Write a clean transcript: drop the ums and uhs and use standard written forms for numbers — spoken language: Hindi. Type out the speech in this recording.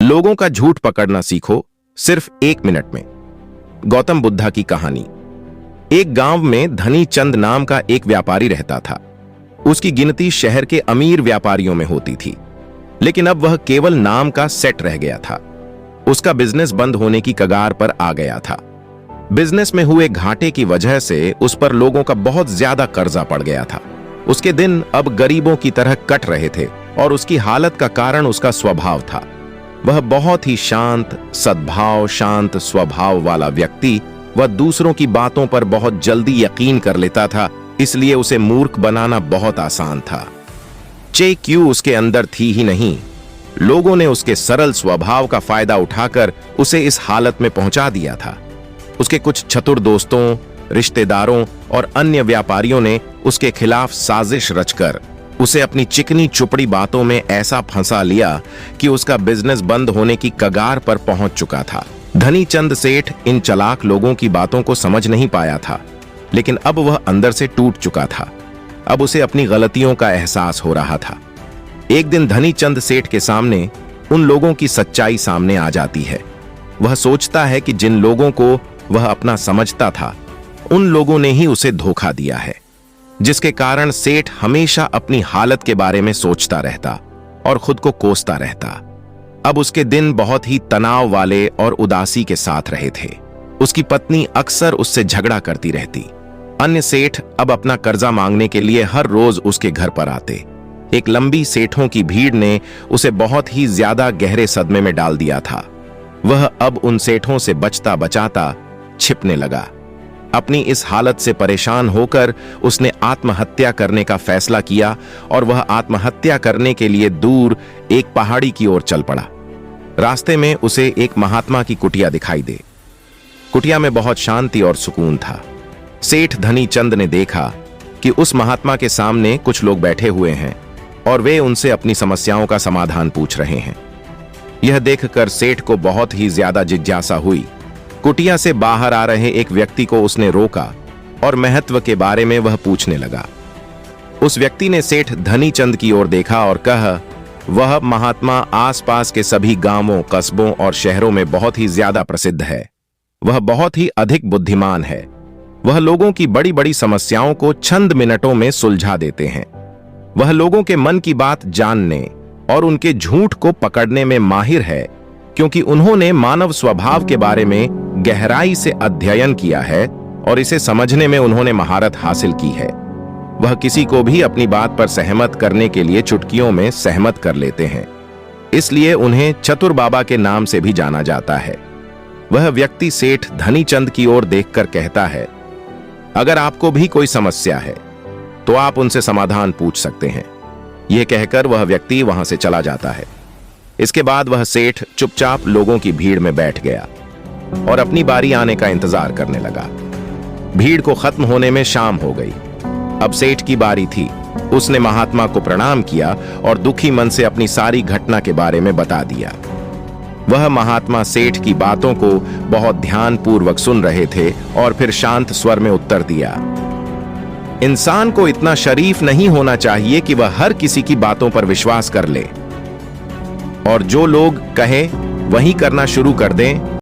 लोगों का झूठ पकड़ना सीखो सिर्फ 1 मिनट में। गौतम बुद्धा की कहानी। एक गांव में धनी चंद नाम का एक व्यापारी रहता था। उसकी गिनती शहर के अमीर व्यापारियों में होती थी, लेकिन अब वह केवल नाम का सेट रह गया था। उसका बिजनेस बंद होने की कगार पर आ गया था। बिजनेस में हुए घाटे की वजह से उस पर लोगों का बहुत ज्यादा कर्जा पड़ गया था। उसके दिन अब गरीबों की तरह कट रहे थे और उसकी हालत का कारण उसका स्वभाव था। वह बहुत ही शांत स्वभाव वाला व्यक्ति। वह दूसरों की बातों पर बहुत जल्दी यकीन कर लेता था, इसलिए उसे मूर्ख बनाना बहुत आसान था। क्यों उसके अंदर थी ही नहीं। लोगों ने उसके सरल स्वभाव का फायदा उठाकर उसे इस हालत में पहुंचा दिया था। उसके कुछ चतुर दोस्तों, रिश्तेदारों और अन्य व्यापारियों ने उसके खिलाफ साजिश रचकर उसे अपनी चिकनी चुपड़ी बातों में ऐसा फंसा लिया कि उसका बिजनेस बंद होने की कगार पर पहुंच चुका था। धनी चंद सेठ इन चालाक लोगों की बातों को समझ नहीं पाया था, लेकिन अब वह अंदर से टूट चुका था। अब उसे अपनी गलतियों का एहसास हो रहा था। एक दिन धनी चंद सेठ के सामने उन लोगों की सच्चाई सामने आ जाती है। वह सोचता है कि जिन लोगों को वह अपना समझता था, उन लोगों ने ही उसे धोखा दिया है, जिसके कारण सेठ हमेशा अपनी हालत के बारे में सोचता रहता और खुद को कोसता रहता। अब उसके दिन बहुत ही तनाव वाले और उदासी के साथ रहे थे। उसकी पत्नी अक्सर उससे झगड़ा करती रहती। अन्य सेठ अब अपना कर्जा मांगने के लिए हर रोज उसके घर पर आते। एक लंबी सेठों की भीड़ ने उसे बहुत ही ज्यादा गहरे सदमे में डाल दिया था। वह अब उन सेठों से बचता बचाता छिपने लगा। अपनी इस हालत से परेशान होकर उसने आत्महत्या करने का फैसला किया और वह आत्महत्या करने के लिए दूर एक पहाड़ी की ओर चल पड़ा। रास्ते में उसे एक महात्मा की कुटिया दिखाई दे। कुटिया में बहुत शांति और सुकून था। सेठ धनी चंद ने देखा कि उस महात्मा के सामने कुछ लोग बैठे हुए हैं और वे उनसे अपनी समस्याओं का समाधान पूछ रहे हैं। यह देखकर सेठ को बहुत ही ज्यादा जिज्ञासा हुई। कुटिया से बाहर आ रहे एक व्यक्ति को उसने रोका और महत्व के बारे में वह पूछने लगा। उस व्यक्ति ने सेठ धनी चंद की ओर देखा और कहा, वह महात्मा आसपास के सभी गांवों, कस्बों और शहरों में बहुत ही ज्यादा प्रसिद्ध है। वह बहुत ही अधिक बुद्धिमान है। वह लोगों की बड़ी बड़ी समस्याओं को चंद मिनटों में सुलझा देते हैं। वह लोगों के मन की बात जानने और उनके झूठ को पकड़ने में माहिर है, क्योंकि उन्होंने मानव स्वभाव के बारे में गहराई से अध्ययन किया है और इसे समझने में उन्होंने महारत हासिल की है। वह किसी को भी अपनी बात पर सहमत करने के लिए चुटकियों में सहमत कर लेते हैं, इसलिए उन्हें चतुर बाबा के नाम से भी जाना जाता है। वह व्यक्ति सेठ धनी चंद की ओर देखकर कहता है, अगर आपको भी कोई समस्या है तो आप उनसे समाधान पूछ सकते हैं। यह कहकर वह व्यक्ति वहां से चला जाता है। इसके बाद वह सेठ चुपचाप लोगों की भीड़ में बैठ गया और अपनी बारी आने का इंतजार करने लगा। भीड़ को खत्म होने में शाम हो गई। अब सेठ की बारी थी। उसने महात्मा को प्रणाम किया और दुखी मन से अपनी सारी घटना के बारे में बता दिया। वह महात्मा सेठ की बातों को बहुत ध्यानपूर्वक सुन रहे थे और फिर शांत स्वर में उत्तर दिया, इंसान को इतना शरीफ नहीं होना चाहिए कि वह हर किसी की बातों पर विश्वास कर ले और जो लोग कहें वही करना शुरू कर दें।